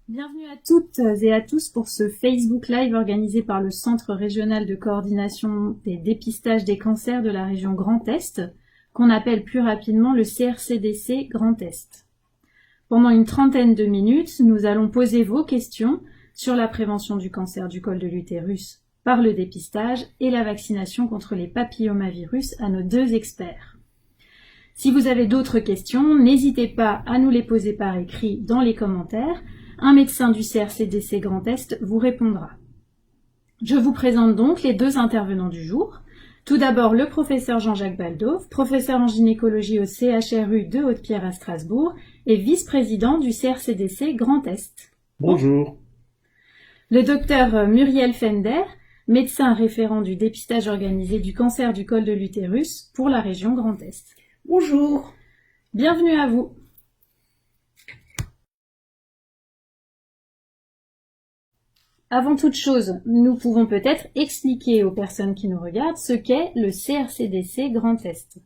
Bienvenue à toutes et à tous pour ce Facebook Live organisé par le Centre régional de coordination des dépistages des cancers de la région Grand Est, qu'on appelle plus rapidement le CRCDC Grand Est. Pendant une trentaine de minutes, nous allons poser vos questions sur la prévention du cancer du col de l'utérus par le dépistage et la vaccination contre les papillomavirus à nos deux experts. Si vous avez d'autres questions, n'hésitez pas à nous les poser par écrit dans les commentaires. Un médecin du CRCDC Grand Est vous répondra. Je vous présente donc les deux intervenants du jour. Tout d'abord, le professeur Jean-Jacques Baldove, professeur en gynécologie au CHRU de Haute-Pierre à Strasbourg et vice-président du CRCDC Grand Est. Bonjour. Le docteur Muriel Fender, médecin référent du dépistage organisé du cancer du col de l'utérus pour la région Grand Est. Bonjour. Bienvenue à vous. Avant toute chose, nous pouvons peut-être expliquer aux personnes qui nous regardent ce qu'est le CRCDC Grand Est.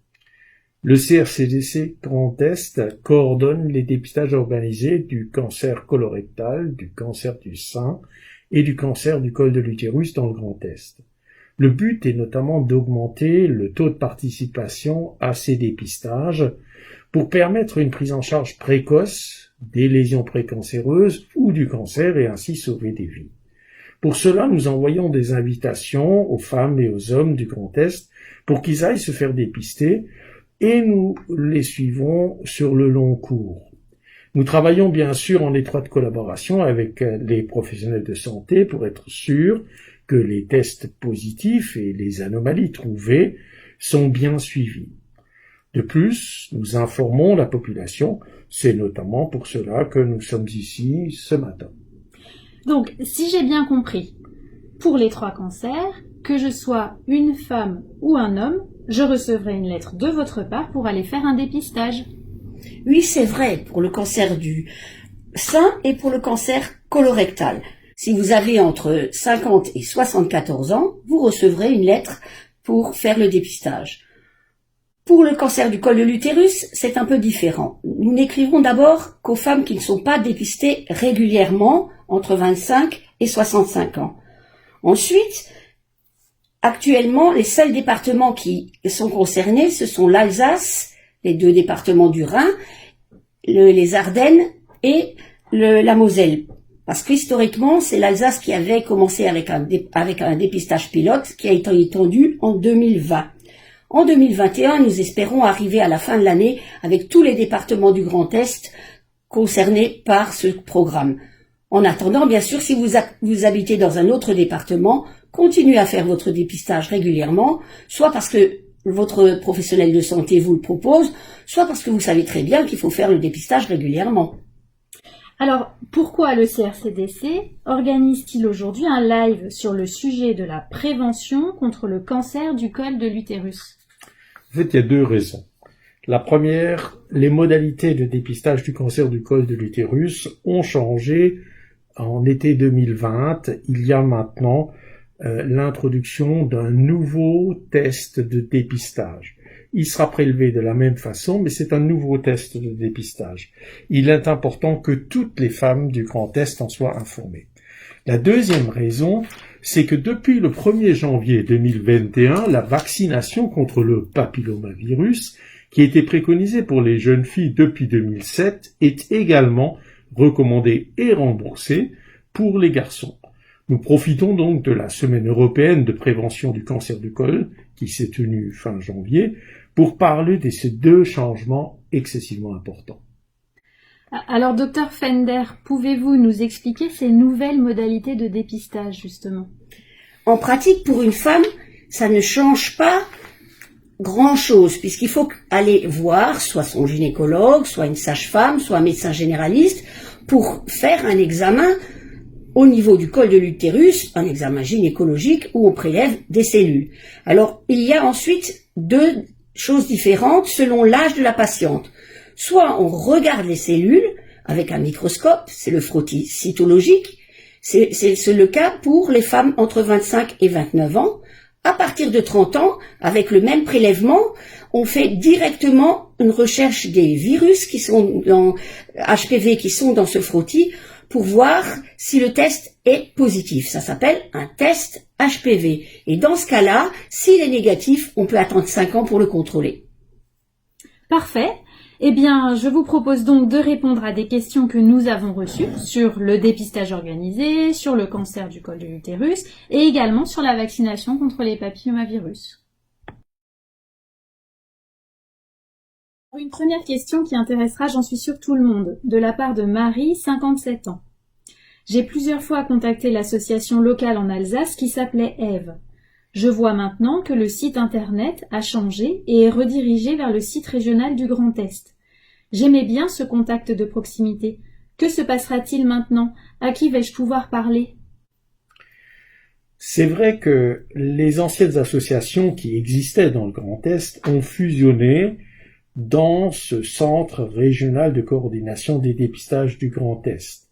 Le CRCDC Grand Est coordonne les dépistages organisés du cancer colorectal, du cancer du sein et du cancer du col de l'utérus dans le Grand Est. Le but est notamment d'augmenter le taux de participation à ces dépistages pour permettre une prise en charge précoce des lésions précancéreuses ou du cancer et ainsi sauver des vies. Pour cela, nous envoyons des invitations aux femmes et aux hommes du Grand Est pour qu'ils aillent se faire dépister et nous les suivons sur le long cours. Nous travaillons bien sûr en étroite collaboration avec les professionnels de santé pour être sûrs que les tests positifs et les anomalies trouvées sont bien suivis. De plus, nous informons la population, c'est notamment pour cela que nous sommes ici ce matin. Donc, si j'ai bien compris, pour les 3 cancers, que je sois une femme ou un homme, je recevrai une lettre de votre part pour aller faire un dépistage. Oui, c'est vrai, pour le cancer du sein et pour le cancer colorectal. Si vous avez entre 50 et 74 ans, vous recevrez une lettre pour faire le dépistage. Pour le cancer du col de l'utérus, c'est un peu différent. Nous n'écrivons d'abord qu'aux femmes qui ne sont pas dépistées régulièrement entre 25 et 65 ans. Ensuite, actuellement, les seuls départements qui sont concernés, ce sont l'Alsace, les 2 départements du Rhin, les Ardennes et la Moselle. Parce qu'historiquement, c'est l'Alsace qui avait commencé avec un dépistage pilote qui a été étendu en 2020. En 2021, nous espérons arriver à la fin de l'année avec tous les départements du Grand Est concernés par ce programme. En attendant, bien sûr, si vous habitez dans un autre département, continuez à faire votre dépistage régulièrement, soit parce que votre professionnel de santé vous le propose, soit parce que vous savez très bien qu'il faut faire le dépistage régulièrement. Alors, pourquoi le CRCDC organise-t-il aujourd'hui un live sur le sujet de la prévention contre le cancer du col de l'utérus? En fait, il y a 2 raisons. La première, les modalités de dépistage du cancer du col de l'utérus ont changé en été 2020. Il y a maintenant l'introduction d'un nouveau test de dépistage. Il sera prélevé de la même façon, mais c'est un nouveau test de dépistage. Il est important que toutes les femmes du Grand Est en soient informées. La deuxième raison, c'est que depuis le 1er janvier 2021, la vaccination contre le papillomavirus, qui était préconisée pour les jeunes filles depuis 2007, est également recommandée et remboursée pour les garçons. Nous profitons donc de la semaine européenne de prévention du cancer du col, qui s'est tenue fin janvier, pour parler de ces 2 changements excessivement importants. Alors, docteur Fender, pouvez-vous nous expliquer ces nouvelles modalités de dépistage, justement? En pratique, pour une femme, ça ne change pas grand-chose, puisqu'il faut aller voir soit son gynécologue, soit une sage-femme, soit un médecin généraliste, pour faire un examen au niveau du col de l'utérus, un examen gynécologique où on prélève des cellules. Alors, il y a ensuite 2 choses différentes selon l'âge de la patiente. Soit on regarde les cellules avec un microscope, c'est le frottis cytologique, c'est le cas pour les femmes entre 25 et 29 ans. À partir de 30 ans, avec le même prélèvement, on fait directement une recherche des virus qui sont dans HPV qui sont dans ce frottis pour voir si le test est positif. Ça s'appelle un test HPV. Et dans ce cas-là, s'il est négatif, on peut attendre 5 ans pour le contrôler. Parfait. Eh bien, je vous propose donc de répondre à des questions que nous avons reçues sur le dépistage organisé, sur le cancer du col de l'utérus et également sur la vaccination contre les papillomavirus. Une première question qui intéressera, j'en suis sûre, tout le monde, de la part de Marie, 57 ans. J'ai plusieurs fois contacté l'association locale en Alsace qui s'appelait Ève. Je vois maintenant que le site internet a changé et est redirigé vers le site régional du Grand Est. J'aimais bien ce contact de proximité. Que se passera-t-il maintenant? À qui vais-je pouvoir parler? C'est vrai que les anciennes associations qui existaient dans le Grand Est ont fusionné dans ce centre régional de coordination des dépistages du Grand Est.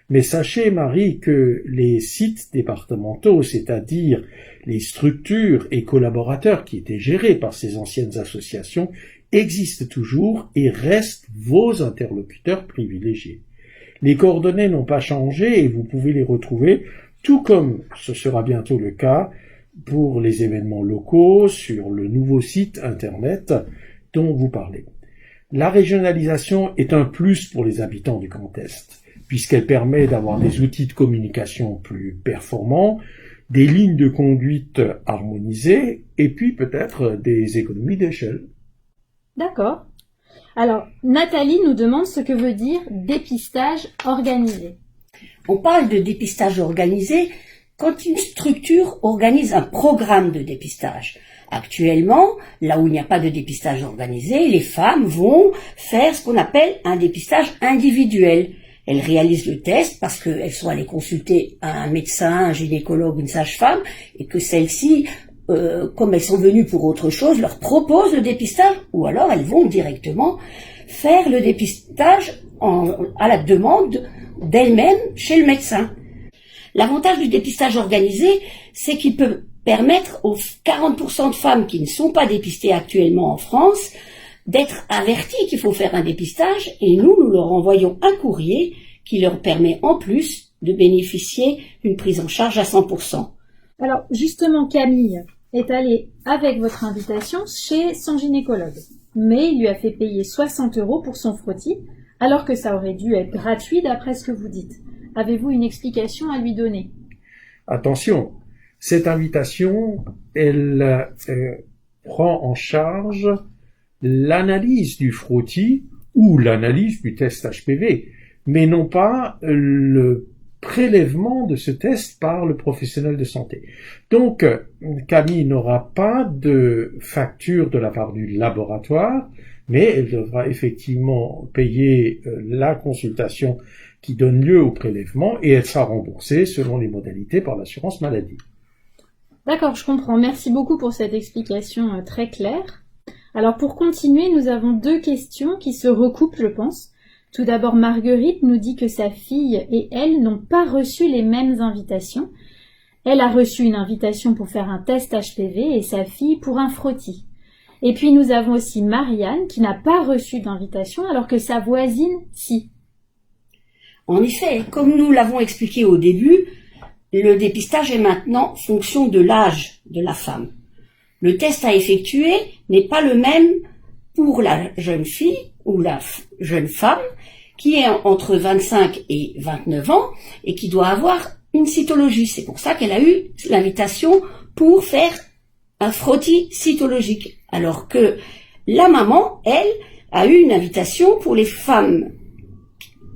Mais sachez, Marie, que les sites départementaux, c'est-à-dire les structures et collaborateurs qui étaient gérés par ces anciennes associations, existent toujours et restent vos interlocuteurs privilégiés. Les coordonnées n'ont pas changé et vous pouvez les retrouver, tout comme ce sera bientôt le cas pour les événements locaux sur le nouveau site internet dont vous parlez. La régionalisation est un plus pour les habitants du Grand Est, puisqu'elle permet d'avoir des outils de communication plus performants, des lignes de conduite harmonisées, et puis peut-être des économies d'échelle. D'accord. Alors, Nathalie nous demande ce que veut dire dépistage organisé. On parle de dépistage organisé quand une structure organise un programme de dépistage. Actuellement, là où il n'y a pas de dépistage organisé, les femmes vont faire ce qu'on appelle un dépistage individuel. Elles réalisent le test parce qu'elles sont allées consulter un médecin, un gynécologue, une sage-femme, et que celles-ci, comme elles sont venues pour autre chose, leur proposent le dépistage, ou alors elles vont directement faire le dépistage à la demande d'elles-mêmes chez le médecin. L'avantage du dépistage organisé, c'est qu'il peut permettre aux 40% de femmes qui ne sont pas dépistées actuellement en France d'être averties qu'il faut faire un dépistage, et nous leur envoyons un courrier qui leur permet en plus de bénéficier d'une prise en charge à 100%. Alors justement, Camille est allée avec votre invitation chez son gynécologue, mais il lui a fait payer 60 € pour son frottis, alors que ça aurait dû être gratuit d'après ce que vous dites. Avez-vous une explication à lui donner? Attention, cette invitation, elle prend en charge l'analyse du frottis ou l'analyse du test HPV, mais non pas le prélèvement de ce test par le professionnel de santé. Donc, Camille n'aura pas de facture de la part du laboratoire, mais elle devra effectivement payer la consultation qui donne lieu au prélèvement et elle sera remboursée selon les modalités par l'assurance maladie. D'accord, je comprends. Merci beaucoup pour cette explication très claire. Alors pour continuer, nous avons 2 questions qui se recoupent, je pense. Tout d'abord, Marguerite nous dit que sa fille et elle n'ont pas reçu les mêmes invitations. Elle a reçu une invitation pour faire un test HPV et sa fille pour un frottis. Et puis nous avons aussi Marianne qui n'a pas reçu d'invitation alors que sa voisine, si. En effet, comme nous l'avons expliqué au début, le dépistage est maintenant fonction de l'âge de la femme. Le test à effectuer n'est pas le même pour la jeune fille ou la jeune femme qui est entre 25 et 29 ans et qui doit avoir une cytologie. C'est pour ça qu'elle a eu l'invitation pour faire un frottis cytologique. Alors que la maman, elle, a eu une invitation pour les femmes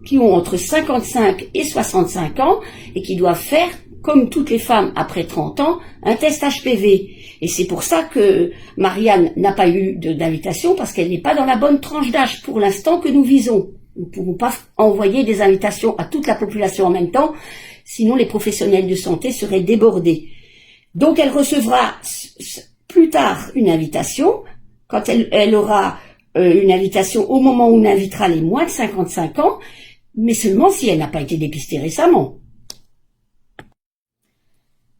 qui ont entre 55 et 65 ans et qui doivent faire, comme toutes les femmes après 30 ans, un test HPV. Et c'est pour ça que Marianne n'a pas eu d'invitation, parce qu'elle n'est pas dans la bonne tranche d'âge pour l'instant que nous visons. Nous ne pouvons pas envoyer des invitations à toute la population en même temps, sinon les professionnels de santé seraient débordés. Donc elle recevra plus tard une invitation, quand elle aura une invitation au moment où on invitera les moins de 55 ans, mais seulement si elle n'a pas été dépistée récemment.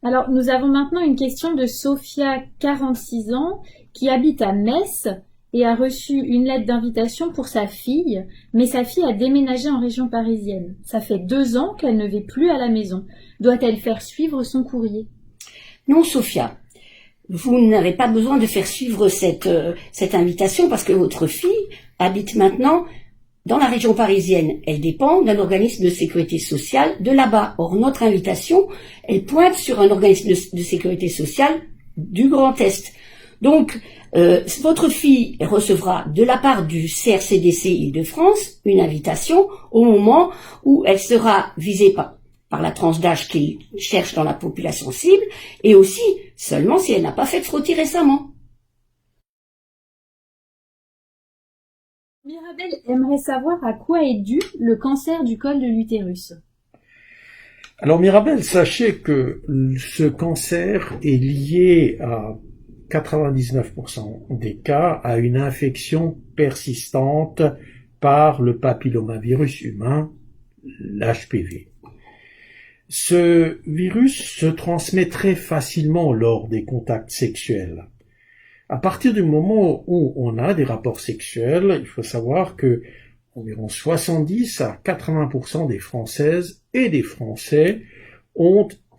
Alors, nous avons maintenant une question de Sophia, 46 ans, qui habite à Metz et a reçu une lettre d'invitation pour sa fille, mais sa fille a déménagé en région parisienne. Ça fait 2 ans qu'elle ne vit plus à la maison. Doit-elle faire suivre son courrier? Non, Sophia. Vous n'avez pas besoin de faire suivre cette invitation parce que votre fille habite maintenant dans la région parisienne. Elle dépend d'un organisme de sécurité sociale de là-bas. Or, notre invitation, elle pointe sur un organisme de sécurité sociale du Grand Est. Donc, votre fille recevra de la part du CRCDC Île-de-France une invitation au moment où elle sera visée par la tranche d'âge qu'il cherche dans la population cible, et aussi seulement si elle n'a pas fait de frottis récemment. Mirabel aimerait savoir à quoi est dû le cancer du col de l'utérus. Alors Mirabel, sachez que ce cancer est lié à 99% des cas à une infection persistante par le papillomavirus humain, l'HPV. Ce virus se transmet très facilement lors des contacts sexuels. À partir du moment où on a des rapports sexuels, il faut savoir que environ 70 à 80% des Françaises et des Français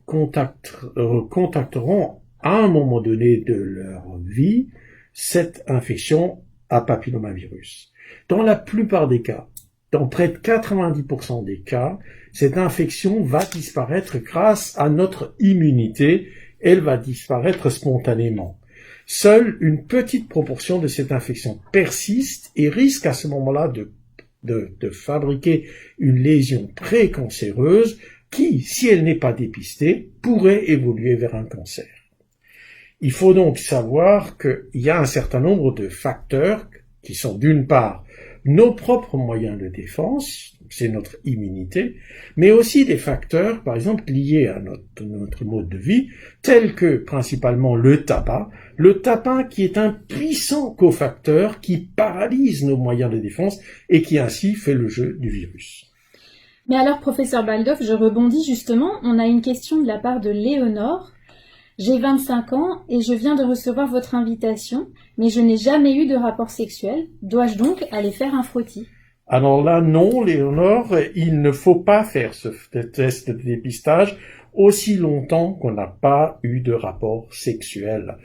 contacteront à un moment donné de leur vie cette infection à papillomavirus. Dans la plupart des cas, dans près de 90% des cas, cette infection va disparaître grâce à notre immunité, elle va disparaître spontanément. Seule une petite proportion de cette infection persiste et risque à ce moment-là de fabriquer une lésion précancéreuse qui, si elle n'est pas dépistée, pourrait évoluer vers un cancer. Il faut donc savoir qu'il y a un certain nombre de facteurs qui sont d'une part nos propres moyens de défense, c'est notre immunité, mais aussi des facteurs, par exemple, liés à notre mode de vie, tels que principalement le tabac qui est un puissant cofacteur qui paralyse nos moyens de défense et qui ainsi fait le jeu du virus. Mais alors, professeur Baldoff, je rebondis justement, on a une question de la part de Léonore. J'ai 25 ans et je viens de recevoir votre invitation, mais je n'ai jamais eu de rapport sexuel. Dois-je donc aller faire un frottis? Alors là, non, Léonore, il ne faut pas faire ce test de dépistage aussi longtemps qu'on n'a pas eu de rapport sexuel.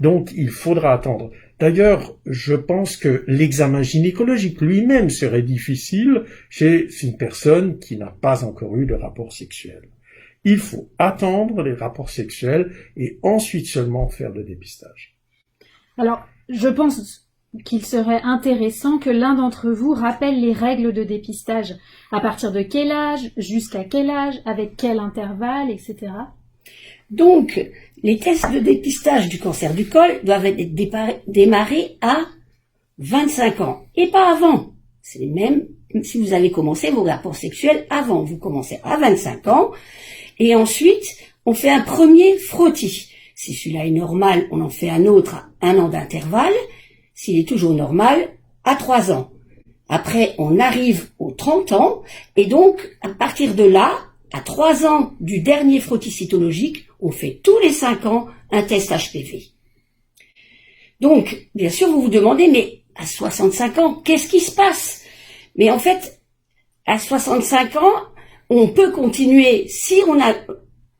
Donc, il faudra attendre. D'ailleurs, je pense que l'examen gynécologique lui-même serait difficile chez une personne qui n'a pas encore eu de rapport sexuel. Il faut attendre les rapports sexuels et ensuite seulement faire le dépistage. Alors, je pense qu'il serait intéressant que l'un d'entre vous rappelle les règles de dépistage. À partir de quel âge, jusqu'à quel âge, avec quel intervalle, etc. Donc, les tests de dépistage du cancer du col doivent être démarrés à 25 ans et pas avant. C'est même si vous avez commencé vos rapports sexuels avant. Vous commencez à 25 ans et ensuite, on fait un premier frottis. Si celui-là est normal, on en fait un autre à 1 an d'intervalle. S'il est toujours normal, à 3 ans. Après, on arrive aux 30 ans, et donc, à partir de là, à 3 ans du dernier frottis cytologique, on fait tous les 5 ans un test HPV. Donc, bien sûr, vous vous demandez, mais à 65 ans, qu'est-ce qui se passe? Mais en fait, à 65 ans, on peut continuer, si on a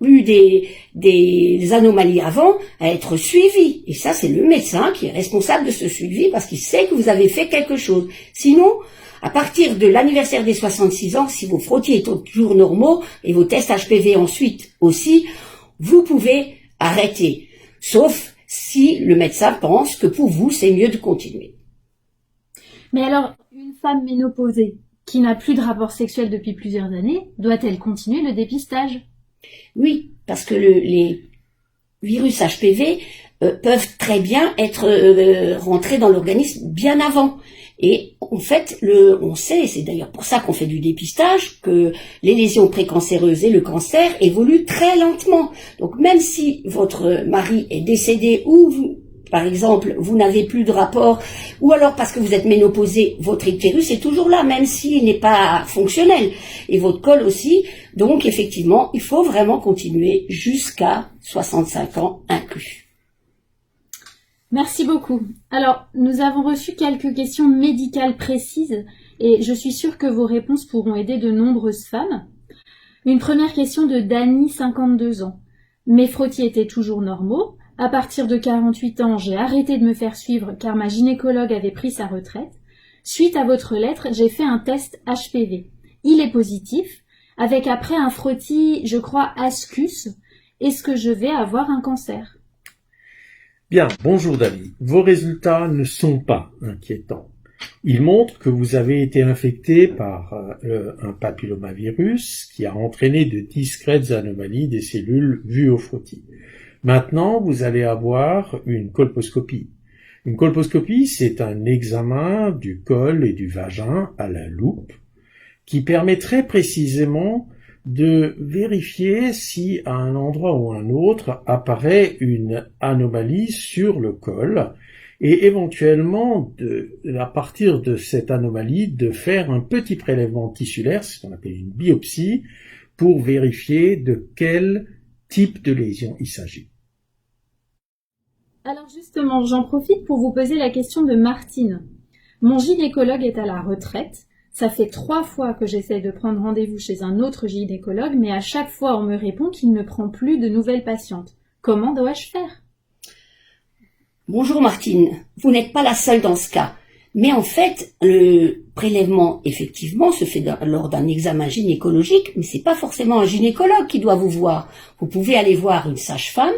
eu des anomalies avant, à être suivi. Et ça, c'est le médecin qui est responsable de ce suivi parce qu'il sait que vous avez fait quelque chose. Sinon, à partir de l'anniversaire des 66 ans, si vos frottis sont toujours normaux et vos tests HPV ensuite aussi, vous pouvez arrêter. Sauf si le médecin pense que pour vous, c'est mieux de continuer. Mais alors, une femme ménopausée qui n'a plus de rapport sexuel depuis plusieurs années, doit-elle continuer le dépistage? Oui, parce que les virus HPV peuvent très bien être rentrés dans l'organisme bien avant. Et en fait, on sait, c'est d'ailleurs pour ça qu'on fait du dépistage, que les lésions précancéreuses et le cancer évoluent très lentement. Donc même si votre mari est décédé ou vous, par exemple, vous n'avez plus de rapport, ou alors parce que vous êtes ménopausé, votre utérus est toujours là, même s'il n'est pas fonctionnel, et votre col aussi. Donc, effectivement, il faut vraiment continuer jusqu'à 65 ans inclus. Merci beaucoup. Alors, nous avons reçu quelques questions médicales précises et je suis sûre que vos réponses pourront aider de nombreuses femmes. Une première question de Dany, 52 ans. Mes frottis étaient toujours normaux. À partir de 48 ans, j'ai arrêté de me faire suivre car ma gynécologue avait pris sa retraite. Suite à votre lettre, j'ai fait un test HPV. Il est positif, avec après un frottis, je crois, Ascus. Est-ce que je vais avoir un cancer ? Bien, bonjour Dany. Vos résultats ne sont pas inquiétants. Ils montrent que vous avez été infecté par un papillomavirus qui a entraîné de discrètes anomalies des cellules vues au frottis. Maintenant, vous allez avoir une colposcopie. Une colposcopie, c'est un examen du col et du vagin à la loupe qui permet très précisément de vérifier si à un endroit ou un autre apparaît une anomalie sur le col et éventuellement, à partir de cette anomalie, de faire un petit prélèvement tissulaire, ce qu'on appelle une biopsie, pour vérifier de quel type de lésion il s'agit. Alors justement, j'en profite pour vous poser la question de Martine. Mon gynécologue est à la retraite. Ça fait 3 fois que j'essaie de prendre rendez-vous chez un autre gynécologue, mais à chaque fois on me répond qu'il ne prend plus de nouvelles patientes. Comment dois-je faire ? Bonjour Martine, vous n'êtes pas la seule dans ce cas. Mais en fait, le prélèvement, effectivement, se fait lors d'un examen gynécologique, mais c'est pas forcément un gynécologue qui doit vous voir. Vous pouvez aller voir une sage-femme,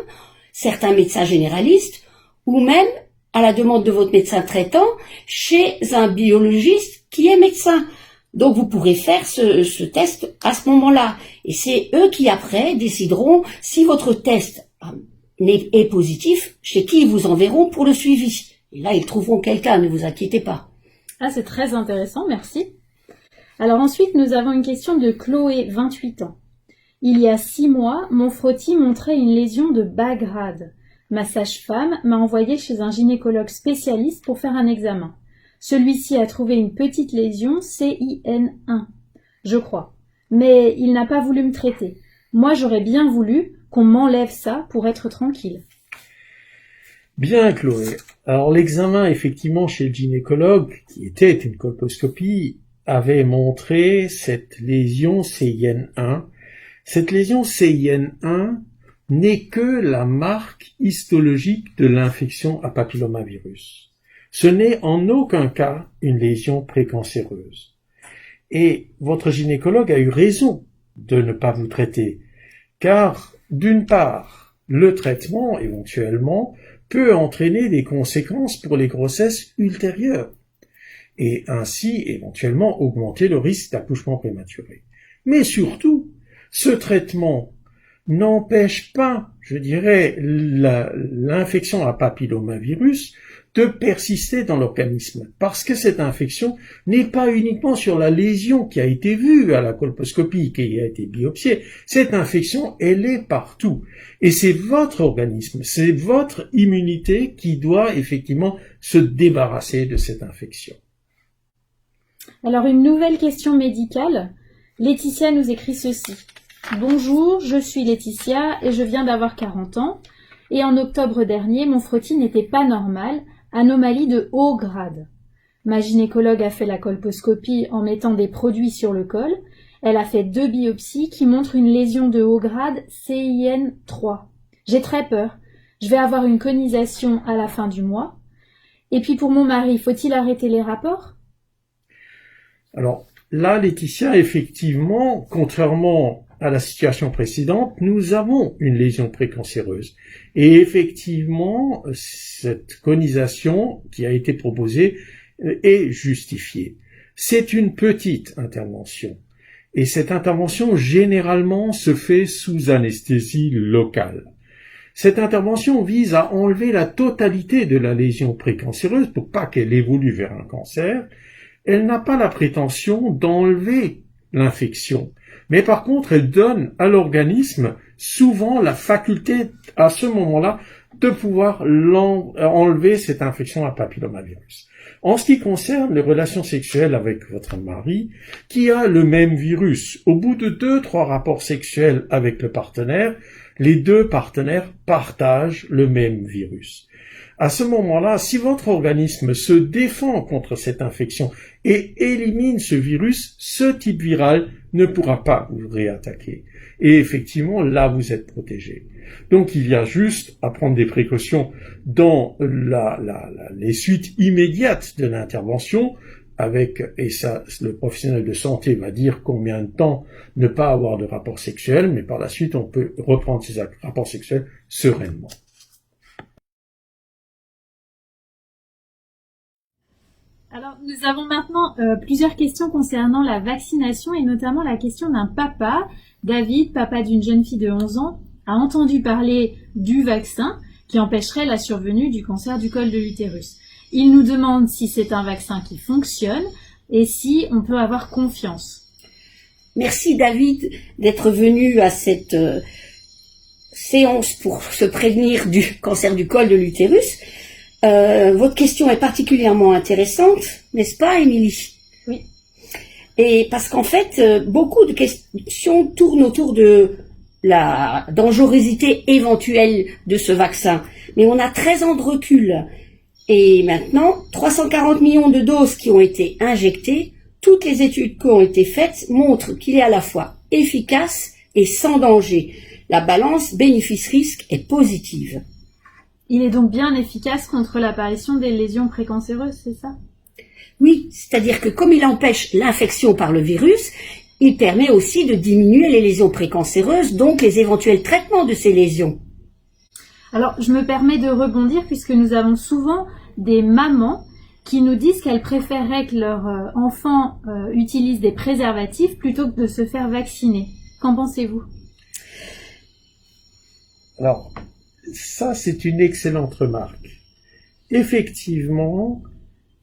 certains médecins généralistes, ou même, à la demande de votre médecin traitant, chez un biologiste qui est médecin. Donc vous pourrez faire ce test à ce moment-là. Et c'est eux qui après décideront si votre test est positif, chez qui ils vous enverront pour le suivi. Et là, ils trouveront quelqu'un, ne vous inquiétez pas. Ah, c'est très intéressant, merci. Alors ensuite, nous avons une question de Chloé, 28 ans. Il y a 6 mois, mon frottis montrait une lésion de bas grade. Ma sage-femme m'a envoyée chez un gynécologue spécialiste pour faire un examen. Celui-ci a trouvé une petite lésion CIN1, je crois. Mais il n'a pas voulu me traiter. Moi, j'aurais bien voulu qu'on m'enlève ça pour être tranquille. Bien, Chloé. Alors, l'examen, effectivement, chez le gynécologue, qui était une colposcopie, avait montré cette lésion CIN1. Cette lésion CIN1 n'est que la marque histologique de l'infection à papillomavirus. Ce n'est en aucun cas une lésion précancéreuse. Et votre gynécologue a eu raison de ne pas vous traiter, car, d'une part, le traitement, éventuellement, peut entraîner des conséquences pour les grossesses ultérieures, et ainsi, éventuellement, augmenter le risque d'accouchement prématuré. Mais surtout, ce traitement n'empêche pas, je dirais, l'infection à papillomavirus de persister dans l'organisme, parce que cette infection n'est pas uniquement sur la lésion qui a été vue à la colposcopie, qui a été biopsiée. Cette infection, elle est partout. Et c'est votre organisme, c'est votre immunité qui doit effectivement se débarrasser de cette infection. Alors une nouvelle question médicale. Laetitia nous écrit ceci. Bonjour, je suis Laetitia et je viens d'avoir 40 ans. Et en octobre dernier, mon frottis n'était pas normal, anomalie de haut grade. Ma gynécologue a fait la colposcopie en mettant des produits sur le col. Elle a fait 2 biopsies qui montrent une lésion de haut grade CIN3. J'ai très peur. Je vais avoir une conisation à la fin du mois. Et puis pour mon mari, faut-il arrêter les rapports ? Alors là, Laetitia, effectivement, contrairement à la situation précédente, nous avons une lésion précancéreuse. Et effectivement, cette conisation qui a été proposée est justifiée. C'est une petite intervention. Et cette intervention, généralement, se fait sous anesthésie locale. Cette intervention vise à enlever la totalité de la lésion précancéreuse pour pas qu'elle évolue vers un cancer. Elle n'a pas la prétention d'enlever l'infection. Mais par contre, elle donne à l'organisme souvent la faculté, à ce moment-là, de pouvoir enlever cette infection à papillomavirus. En ce qui concerne les relations sexuelles avec votre mari, qui a le même virus, au bout de 2-3 rapports sexuels avec le partenaire, Les deux partenaires partagent le même virus. À ce moment-là, si votre organisme se défend contre cette infection et élimine ce virus, ce type viral ne pourra pas vous réattaquer. Et effectivement, là, vous êtes protégé. Donc, il y a juste à prendre des précautions dans les suites immédiates de l'intervention, et ça, le professionnel de santé va dire combien de temps ne pas avoir de rapport sexuel, mais par la suite, on peut reprendre ces rapports sexuels sereinement. Alors, nous avons maintenant plusieurs questions concernant la vaccination et notamment la question d'un papa. David, papa d'une jeune fille de 11 ans, a entendu parler du vaccin qui empêcherait la survenue du cancer du col de l'utérus. Il nous demande si c'est un vaccin qui fonctionne et si on peut avoir confiance. Merci David d'être venu à cette séance pour se prévenir du cancer du col de l'utérus. Votre question est particulièrement intéressante, n'est-ce pas, Émilie? Oui. Et parce qu'en fait, beaucoup de questions tournent autour de la dangerosité éventuelle de ce vaccin. Mais on a 13 ans de recul. Et maintenant, 340 millions de doses qui ont été injectées, toutes les études qui ont été faites montrent qu'il est à la fois efficace et sans danger. La balance bénéfice-risque est positive. Il est donc bien efficace contre l'apparition des lésions précancéreuses, c'est ça? Oui, c'est-à-dire que comme il empêche l'infection par le virus, il permet aussi de diminuer les lésions précancéreuses, donc les éventuels traitements de ces lésions. Alors, je me permets de rebondir puisque nous avons souvent des mamans qui nous disent qu'elles préféreraient que leur enfant utilise des préservatifs plutôt que de se faire vacciner. Qu'en pensez-vous? Alors, ça, c'est une excellente remarque. Effectivement,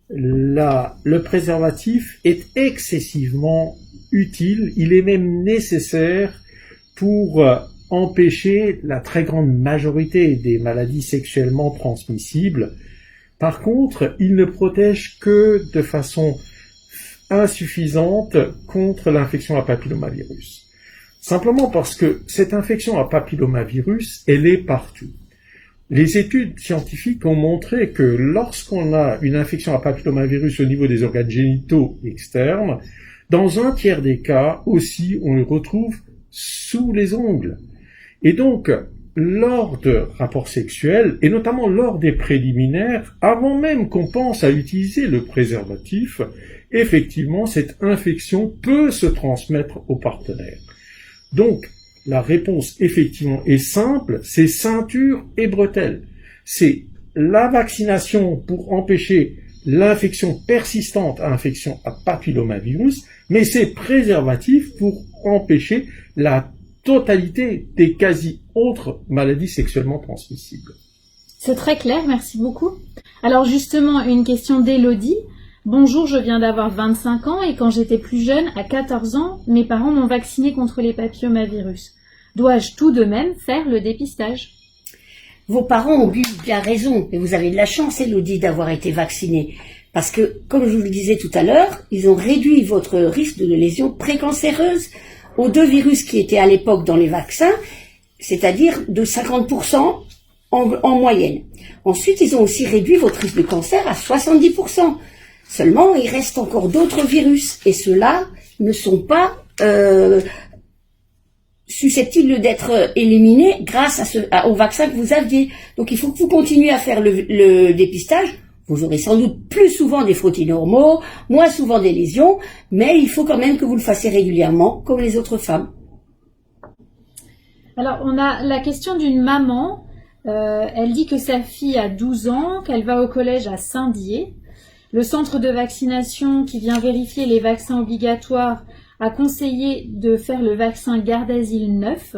le préservatif est excessivement utile. Il est même nécessaire pour empêcher la très grande majorité des maladies sexuellement transmissibles. Par contre, il ne protège que de façon insuffisante contre l'infection à papillomavirus. Simplement parce que cette infection à papillomavirus, elle est partout. Les études scientifiques ont montré que lorsqu'on a une infection à papillomavirus au niveau des organes génitaux externes, dans un tiers des cas aussi, on le retrouve sous les ongles. Et donc, lors de rapports sexuels, et notamment lors des préliminaires, avant même qu'on pense à utiliser le préservatif, effectivement, cette infection peut se transmettre au partenaire. Donc, la réponse, effectivement, est simple, c'est ceinture et bretelles. C'est la vaccination pour empêcher l'infection persistante à infection à papillomavirus, mais c'est préservatif pour empêcher la totalité des quasi autres maladies sexuellement transmissibles. C'est très clair, merci beaucoup. Alors justement, une question d'Élodie. Bonjour, je viens d'avoir 25 ans et quand j'étais plus jeune, à 14 ans, mes parents m'ont vacciné contre les papillomavirus. Dois-je tout de même faire le dépistage? Vos parents ont bien raison, mais vous avez de la chance, Élodie, d'avoir été vaccinée. Parce que, comme je vous le disais tout à l'heure, ils ont réduit votre risque de lésions précancéreuses aux 2 virus qui étaient à l'époque dans les vaccins, c'est-à-dire de 50% en moyenne. Ensuite, ils ont aussi réduit votre risque de cancer à 70%. Seulement, il reste encore d'autres virus, et ceux-là ne sont pas susceptibles d'être éliminés grâce au vaccin que vous aviez. Donc, il faut que vous continuiez à faire le dépistage. Vous aurez sans doute plus souvent des frottis normaux, moins souvent des lésions, mais il faut quand même que vous le fassiez régulièrement, comme les autres femmes. Alors, on a la question d'une maman. Elle dit que sa fille a 12 ans, qu'elle va au collège à Saint-Dié. Le centre de vaccination qui vient vérifier les vaccins obligatoires a conseillé de faire le vaccin Gardasil 9.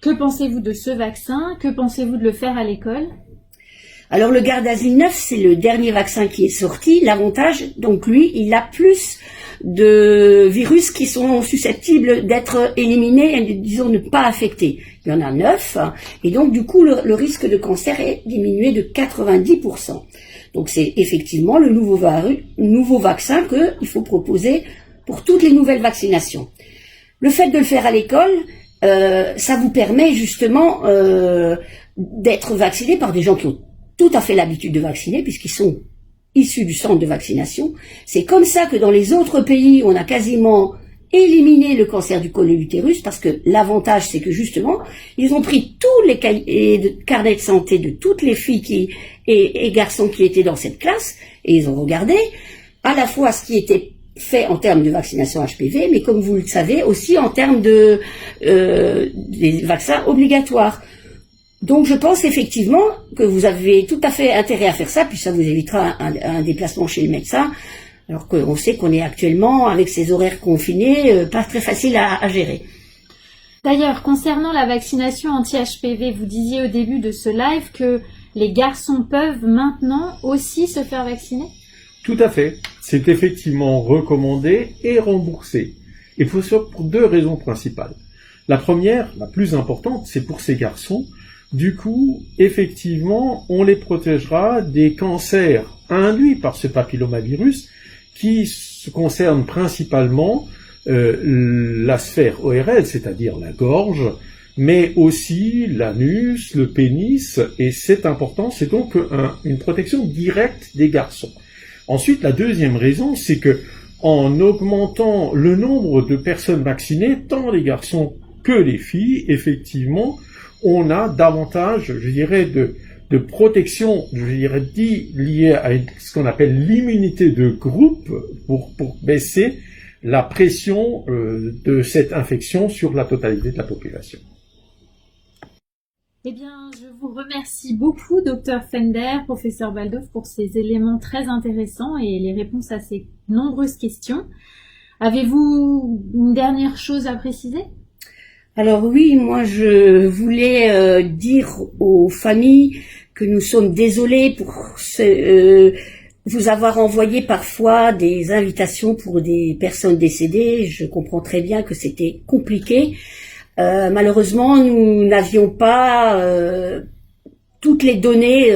Que pensez-vous de ce vaccin? Que pensez-vous de le faire à l'école? Alors le Gardasil 9, c'est le dernier vaccin qui est sorti. L'avantage, donc lui, il a plus de virus qui sont susceptibles d'être éliminés et disons ne pas affectés. Il y en a 9 et donc du coup le risque de cancer est diminué de 90%. Donc c'est effectivement le nouveau vaccin qu'il faut proposer pour toutes les nouvelles vaccinations. Le fait de le faire à l'école, ça vous permet justement d'être vacciné par des gens qui ont tout à fait l'habitude de vacciner, puisqu'ils sont issus du centre de vaccination. C'est comme ça que dans les autres pays, on a quasiment éliminé le cancer du col de l'utérus, parce que l'avantage, c'est que justement, ils ont pris tous les carnets de santé de toutes les filles et garçons qui étaient dans cette classe, et ils ont regardé à la fois ce qui était fait en termes de vaccination HPV, mais comme vous le savez, aussi en termes des vaccins obligatoires. Donc je pense effectivement que vous avez tout à fait intérêt à faire ça, puis ça vous évitera un déplacement chez le médecin, alors qu'on sait qu'on est actuellement, avec ces horaires confinés, pas très facile à gérer. D'ailleurs, concernant la vaccination anti-HPV, vous disiez au début de ce live que les garçons peuvent maintenant aussi se faire vacciner ? Tout à fait. C'est effectivement recommandé et remboursé. Il faut ça pour 2 raisons principales. La première, la plus importante, c'est pour ces garçons. Du coup, effectivement, on les protégera des cancers induits par ce papillomavirus qui concerne principalement la sphère ORL, c'est-à-dire la gorge, mais aussi l'anus, le pénis, et c'est important, c'est donc une protection directe des garçons. Ensuite, la deuxième raison, c'est que en augmentant le nombre de personnes vaccinées, tant les garçons que les filles, effectivement, on a davantage, je dirais, de protection, je dirais, liée à ce qu'on appelle l'immunité de groupe pour baisser la pression de cette infection sur la totalité de la population. Eh bien, je vous remercie beaucoup, Dr Fender, professeur Baldauf, pour ces éléments très intéressants et les réponses à ces nombreuses questions. Avez-vous une dernière chose à préciser ? Alors oui, moi je voulais dire aux familles que nous sommes désolés pour vous avoir envoyé parfois des invitations pour des personnes décédées. Je comprends très bien que c'était compliqué. Malheureusement, nous n'avions pas toutes les données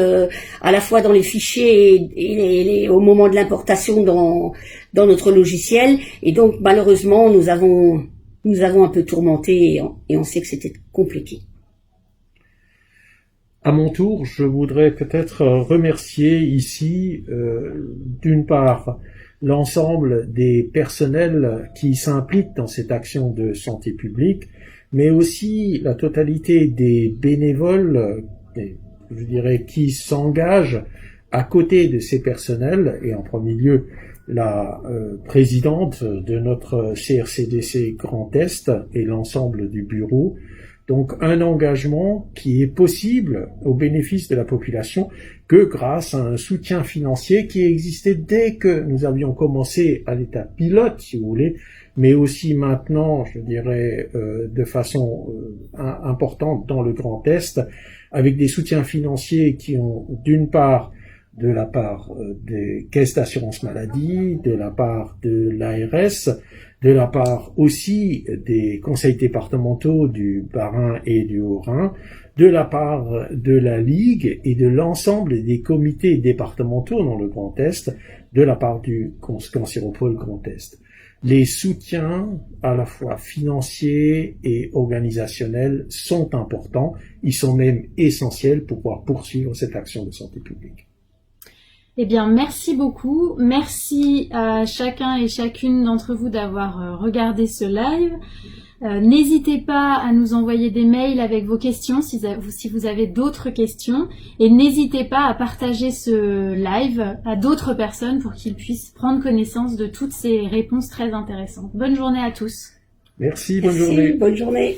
à la fois dans les fichiers et au moment de l'importation dans notre logiciel. Et donc malheureusement, nous avons un peu tourmenté et on sait que c'était compliqué. À mon tour, je voudrais peut-être remercier ici, d'une part, l'ensemble des personnels qui s'impliquent dans cette action de santé publique, mais aussi la totalité des bénévoles, je dirais, qui s'engagent à côté de ces personnels, et en premier lieu, la présidente de notre CRCDC Grand Est et l'ensemble du bureau. Donc un engagement qui est possible au bénéfice de la population que grâce à un soutien financier qui existait dès que nous avions commencé à l'état pilote, si vous voulez, mais aussi maintenant, je dirais, de façon importante dans le Grand Est, avec des soutiens financiers qui ont d'une part de la part des caisses d'assurance maladie, de la part de l'ARS, de la part aussi des conseils départementaux du Bas-Rhin et du Haut-Rhin, de la part de la Ligue et de l'ensemble des comités départementaux dans le Grand Est, de la part du Cancéropole Grand Est. Les soutiens, à la fois financiers et organisationnels, sont importants. Ils sont même essentiels pour pouvoir poursuivre cette action de santé publique. Eh bien, merci beaucoup. Merci à chacun et chacune d'entre vous d'avoir regardé ce live. N'hésitez pas à nous envoyer des mails avec vos questions si vous avez d'autres questions. Et n'hésitez pas à partager ce live à d'autres personnes pour qu'ils puissent prendre connaissance de toutes ces réponses très intéressantes. Bonne journée à tous. Merci, bonne journée. Bonne journée.